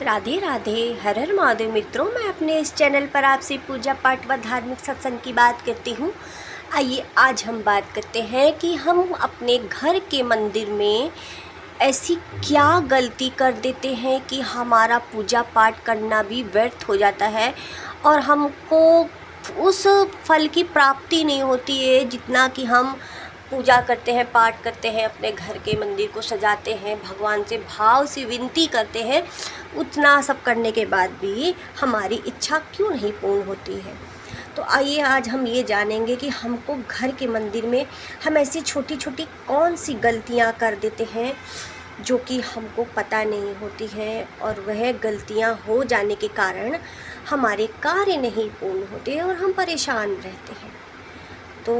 राधे राधे, हर हर महादेव। मित्रों, मैं अपने इस चैनल पर आपसे पूजा पाठ व धार्मिक सत्संग की बात करती हूँ। आइए आज हम बात करते हैं कि हम अपने घर के मंदिर में ऐसी क्या गलती कर देते हैं कि हमारा पूजा पाठ करना भी व्यर्थ हो जाता है और हमको उस फल की प्राप्ति नहीं होती है जितना कि हम पूजा करते हैं, पाठ करते हैं, अपने घर के मंदिर को सजाते हैं, भगवान से भाव से विनती करते हैं। उतना सब करने के बाद भी हमारी इच्छा क्यों नहीं पूर्ण होती है। तो आइए आज हम ये जानेंगे कि हमको घर के मंदिर में हम ऐसी छोटी छोटी कौन सी गलतियां कर देते हैं जो कि हमको पता नहीं होती है, और वह गलतियां हो जाने के कारण हमारे कार्य नहीं पूर्ण होते और हम परेशान रहते हैं। तो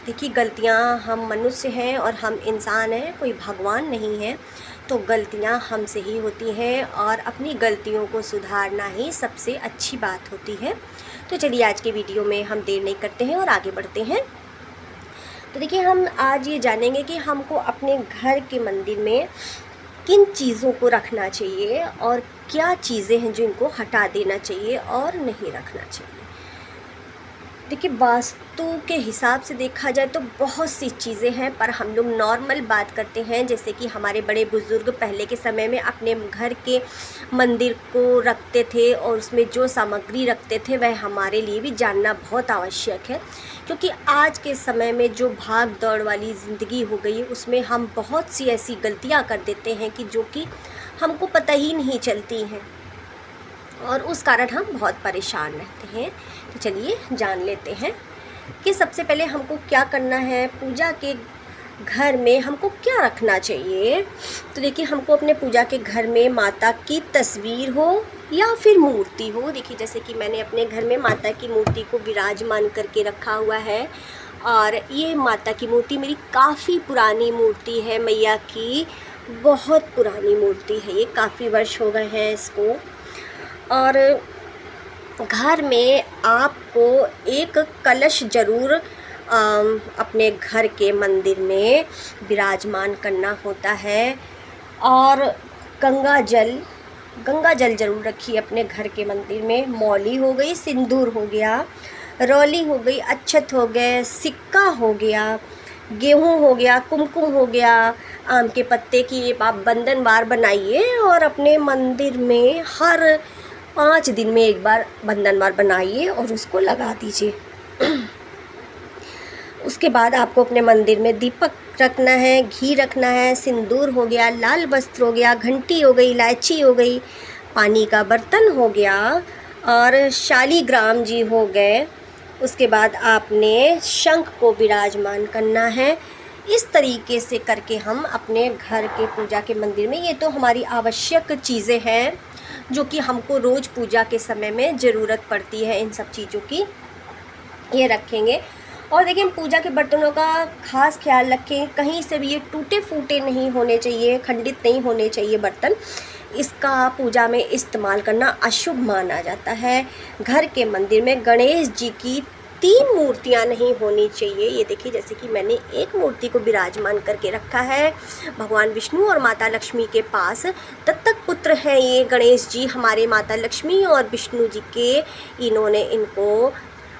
देखिए, गलतियां, हम मनुष्य हैं और हम इंसान हैं, कोई भगवान नहीं है। तो गलतियां हमसे ही होती हैं और अपनी गलतियों को सुधारना ही सबसे अच्छी बात होती है। तो चलिए आज के वीडियो में हम देर नहीं करते हैं और आगे बढ़ते हैं। तो देखिए, हम आज ये जानेंगे कि हमको अपने घर के मंदिर में किन चीज़ों को रखना चाहिए और क्या चीज़ें हैं जिनको हटा देना चाहिए और नहीं रखना चाहिए। देखिए, वास्तु के हिसाब से देखा जाए तो बहुत सी चीज़ें हैं, पर हम लोग नॉर्मल बात करते हैं। जैसे कि हमारे बड़े बुज़ुर्ग पहले के समय में अपने घर के मंदिर को रखते थे और उसमें जो सामग्री रखते थे वह हमारे लिए भी जानना बहुत आवश्यक है, क्योंकि आज के समय में जो भाग दौड़ वाली ज़िंदगी हो गई है उसमें हम बहुत सी ऐसी गलतियाँ कर देते हैं कि जो कि हमको पता ही नहीं चलती हैं और उस कारण हम बहुत परेशान रहते हैं। तो चलिए जान लेते हैं कि सबसे पहले हमको क्या करना है। पूजा के घर में हमको क्या रखना चाहिए। तो देखिए, हमको अपने पूजा के घर में माता की तस्वीर हो या फिर मूर्ति हो। देखिए, जैसे कि मैंने अपने घर में माता की मूर्ति को विराजमान करके रखा हुआ है, और ये माता की मूर्ति मेरी काफ़ी पुरानी मूर्ति है। मैया की बहुत पुरानी मूर्ति है, ये काफ़ी वर्ष हो गए हैं इसको। और घर में आपको एक कलश ज़रूर अपने घर के मंदिर में विराजमान करना होता है, और गंगा जल ज़रूर रखिए अपने घर के मंदिर में। मौली हो गई, सिंदूर हो गया, रौली हो गई, अक्षत हो गए, सिक्का हो गया, गेहूँ हो गया, कुमकुम हो गया, आम के पत्ते की आप बंधनवार बनाइए और अपने मंदिर में हर 5 दिन में एक बार बंधनवार बनाइए और उसको लगा दीजिए। उसके बाद आपको अपने मंदिर में दीपक रखना है, घी रखना है, सिंदूर हो गया, लाल वस्त्र हो गया, घंटी हो गई, इलायची हो गई, पानी का बर्तन हो गया और शालीग्राम जी हो गए। उसके बाद आपने शंख को विराजमान करना है। इस तरीके से करके हम अपने घर के पूजा के मंदिर में, ये तो हमारी आवश्यक चीज़ें हैं जो कि हमको रोज़ पूजा के समय में ज़रूरत पड़ती है, इन सब चीज़ों की ये रखेंगे। और देखिए, पूजा के बर्तनों का खास ख्याल रखें, कहीं से भी ये टूटे फूटे नहीं होने चाहिए, खंडित नहीं होने चाहिए बर्तन। इसका पूजा में इस्तेमाल करना अशुभ माना जाता है। घर के मंदिर में गणेश जी की 3 मूर्तियां नहीं होनी चाहिए। ये देखिए, जैसे कि मैंने एक मूर्ति को विराजमान करके रखा है भगवान विष्णु और माता लक्ष्मी के पास। दत्तक पुत्र हैं ये गणेश जी, हमारे माता लक्ष्मी और विष्णु जी के। इन्होंने इनको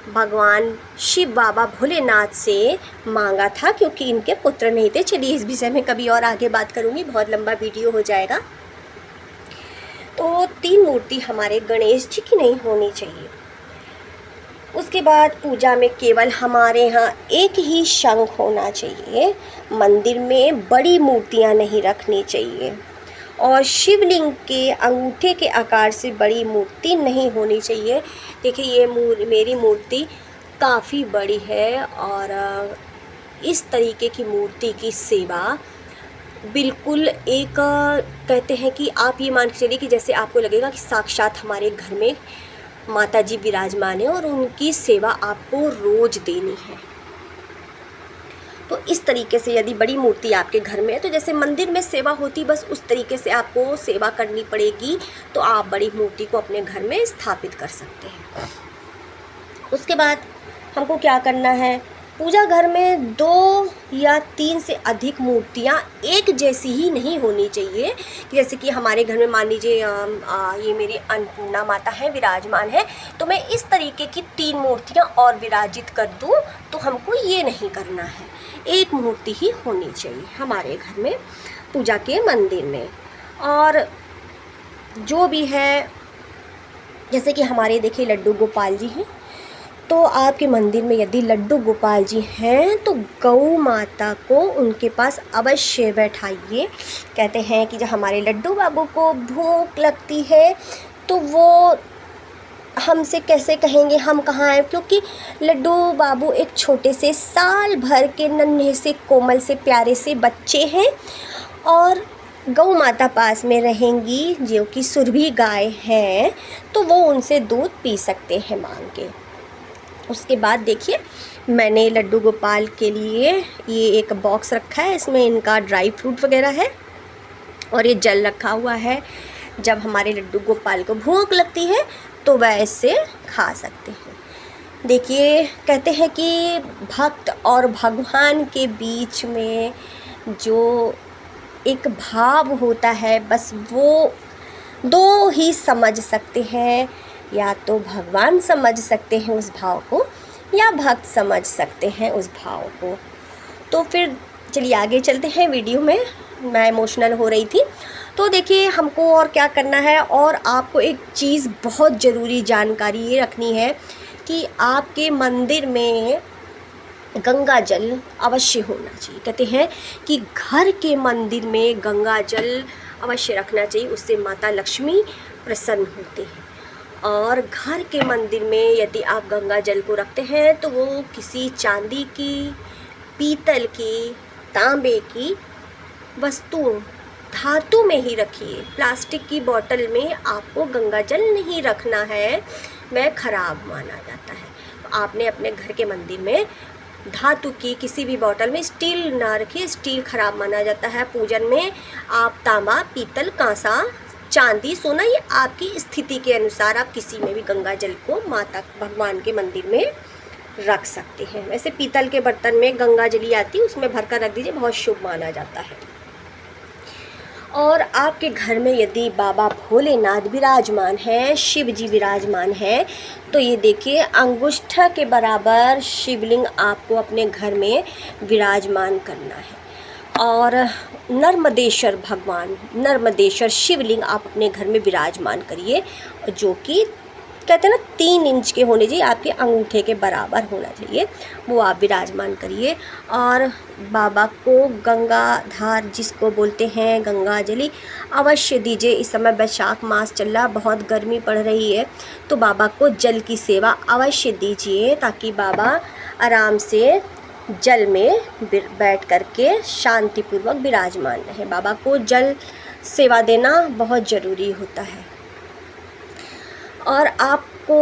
भगवान शिव बाबा भोलेनाथ से मांगा था, क्योंकि इनके पुत्र नहीं थे। चलिए, इस विषय में कभी और आगे बात करूँगी, बहुत लंबा वीडियो हो जाएगा। तो 3 मूर्ति हमारे गणेश जी की नहीं होनी चाहिए। उसके बाद पूजा में केवल हमारे यहाँ एक ही शंख होना चाहिए। मंदिर में बड़ी मूर्तियाँ नहीं रखनी चाहिए, और शिवलिंग के अंगूठे के आकार से बड़ी मूर्ति नहीं होनी चाहिए। देखिए, ये मेरी मूर्ति काफ़ी बड़ी है, और इस तरीके की मूर्ति की सेवा बिल्कुल एक, कहते हैं कि आप ये मान के चलिए कि जैसे आपको लगेगा कि साक्षात हमारे घर में माता जी विराजमान है और उनकी सेवा आपको रोज़ देनी है। तो इस तरीके से यदि बड़ी मूर्ति आपके घर में है, तो जैसे मंदिर में सेवा होती बस उस तरीके से आपको सेवा करनी पड़ेगी, तो आप बड़ी मूर्ति को अपने घर में स्थापित कर सकते हैं। उसके बाद हमको क्या करना है, पूजा घर में 2 या 3 से अधिक मूर्तियाँ एक जैसी ही नहीं होनी चाहिए। जैसे कि हमारे घर में मान लीजिए ये मेरी अन्नपूर्णा माता है, विराजमान है, तो मैं इस तरीके की 3 मूर्तियाँ और विराजित कर दूँ, तो हमको ये नहीं करना है। एक मूर्ति ही होनी चाहिए हमारे घर में पूजा के मंदिर में। और जो भी है, जैसे कि हमारे देखिए लड्डू गोपाल जी हैं, तो आपके मंदिर में यदि लड्डू गोपाल जी हैं तो गौ माता को उनके पास अवश्य बैठाइए। कहते हैं कि जब हमारे लड्डू बाबू को भूख लगती है तो वो हमसे कैसे कहेंगे हम कहाँ आए, क्योंकि लड्डू बाबू एक छोटे से साल भर के नन्हे से कोमल से प्यारे से बच्चे हैं, और गौ माता पास में रहेंगी जो कि सुरभि गाय है, तो वो उनसे दूध पी सकते हैं मांग के। उसके बाद देखिए मैंने लड्डू गोपाल के लिए ये एक बॉक्स रखा है, इसमें इनका ड्राई फ्रूट वगैरह है और ये जल रखा हुआ है। जब हमारे लड्डू गोपाल को भूख लगती है तो वह इससे खा सकते हैं। देखिए कहते हैं कि भक्त और भगवान के बीच में जो एक भाव होता है, बस वो 2 ही समझ सकते हैं, या तो भगवान समझ सकते हैं उस भाव को या भक्त समझ सकते हैं उस भाव को। तो फिर चलिए आगे चलते हैं वीडियो में। मैं इमोशनल हो रही थी, तो देखिए हमको और क्या करना है। और आपको एक चीज़ बहुत ज़रूरी जानकारी ये रखनी है कि आपके मंदिर में गंगा जल अवश्य होना चाहिए। कहते हैं कि घर के मंदिर में गंगा जल अवश्य रखना चाहिए, उससे माता लक्ष्मी प्रसन्न होते हैं। और घर के मंदिर में यदि आप गंगा जल को रखते हैं तो वो किसी चांदी की, पीतल की, तांबे की वस्तुओं, धातु में ही रखिए। प्लास्टिक की बोतल में आपको गंगा जल नहीं रखना है, वह खराब माना जाता है। तो आपने अपने घर के मंदिर में धातु की किसी भी बोतल में, स्टील ना रखिए, स्टील खराब माना जाता है। पूजन में आप तांबा, पीतल, कांसा, चांदी, सोना, ये आपकी स्थिति के अनुसार आप किसी में भी गंगा जल को माता भगवान के मंदिर में रख सकते हैं। वैसे पीतल के बर्तन में गंगा जली आती है, उसमें भरकर रख दीजिए, बहुत शुभ माना जाता है। और आपके घर में यदि बाबा भोलेनाथ विराजमान हैं, शिव जी विराजमान हैं, तो ये देखिए अंगुष्ठा के बराबर शिवलिंग आपको अपने घर में विराजमान करना है। और नर्मदेश्वर भगवान, नर्मदेश्वर शिवलिंग आप अपने घर में विराजमान करिए, जो कि कहते हैं ना 3 इंच के होने चाहिए, आपके अंगूठे के बराबर होना चाहिए, वो आप विराजमान करिए। और बाबा को गंगाधार जिसको बोलते हैं, गंगा जली अवश्य दीजिए। इस समय बैसाख मास चल रहा, बहुत गर्मी पड़ रही है, तो बाबा को जल की सेवा अवश्य दीजिए, ताकि बाबा आराम से जल में बैठ करके शांतिपूर्वक विराजमान रहे। बाबा को जल सेवा देना बहुत ज़रूरी होता है। और आपको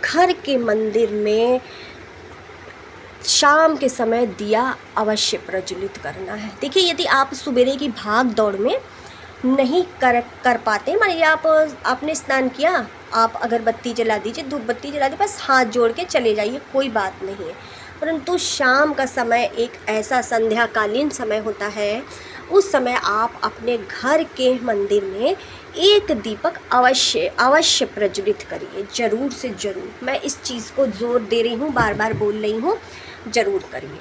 घर के मंदिर में शाम के समय दिया अवश्य प्रज्वलित करना है। देखिए यदि आप सुबेरे की भाग दौड़ में नहीं कर पाते, मान लीजिए आपने स्नान किया, आप अगरबत्ती जला दीजिए, धूप बत्ती जला दीजिए, बस हाथ जोड़ के चले जाइए, कोई बात नहीं है। परंतु शाम का समय एक ऐसा संध्याकालीन समय होता है, उस समय आप अपने घर के मंदिर में एक दीपक अवश्य प्रज्वलित करिए, ज़रूर से ज़रूर। मैं इस चीज़ को ज़ोर दे रही हूँ, बार बार बोल रही हूँ, ज़रूर करिए।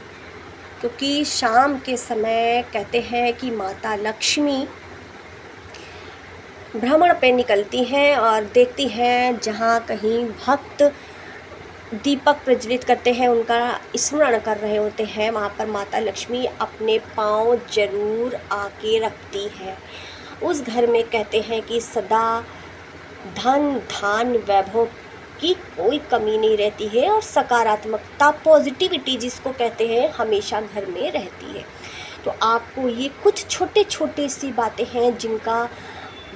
क्योंकि शाम के समय कहते हैं कि माता लक्ष्मी भ्रमण पे निकलती हैं और देखती हैं जहाँ कहीं भक्त दीपक प्रज्वलित करते हैं, उनका स्मरण कर रहे होते हैं, वहाँ पर माता लक्ष्मी अपने पाँव जरूर आके रखती है। उस घर में कहते हैं कि सदा धन धान वैभव की कोई कमी नहीं रहती है, और सकारात्मकता, पॉजिटिविटी जिसको कहते हैं, हमेशा घर में रहती है। तो आपको ये कुछ छोटे छोटे सी बातें हैं जिनका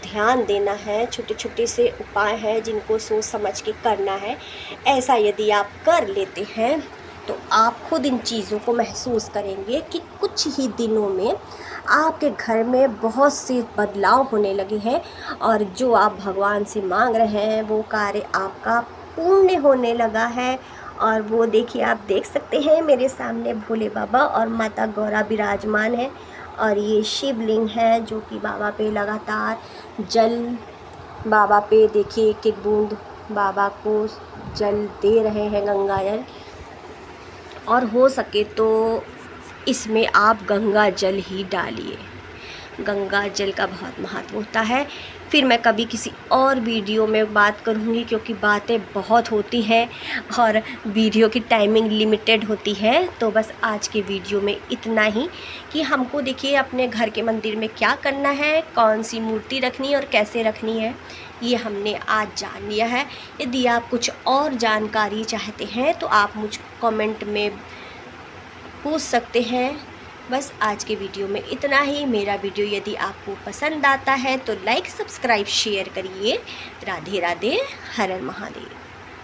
ध्यान देना है, छोटे छोटे से उपाय हैं जिनको सोच समझ के करना है। ऐसा यदि आप कर लेते हैं तो आप खुद इन चीज़ों को महसूस करेंगे कि कुछ ही दिनों में आपके घर में बहुत से बदलाव होने लगे हैं, और जो आप भगवान से मांग रहे हैं वो कार्य आपका पूर्ण होने लगा है। और वो देखिए, आप देख सकते हैं मेरे सामने भोले बाबा और माता गौरा विराजमान है। और ये शिवलिंग है जो कि बाबा पे लगातार जल, बाबा पे देखिए एक एक बूंद बाबा को जल दे रहे हैं, गंगा जल। और हो सके तो इसमें आप गंगा जल ही डालिए, गंगा जल का बहुत महत्व होता है। फिर मैं कभी किसी और वीडियो में बात करूँगी, क्योंकि बातें बहुत होती हैं और वीडियो की टाइमिंग लिमिटेड होती है। तो बस आज के वीडियो में इतना ही कि हमको देखिए अपने घर के मंदिर में क्या करना है, कौन सी मूर्ति रखनी है और कैसे रखनी है, ये हमने आज जान लिया है। यदि आप कुछ और जानकारी चाहते हैं तो आप मुझको कमेंट में पूछ सकते हैं। बस आज के वीडियो में इतना ही। मेरा वीडियो यदि आपको पसंद आता है तो लाइक, सब्सक्राइब, शेयर करिए। राधे राधे, हर हर महादेव।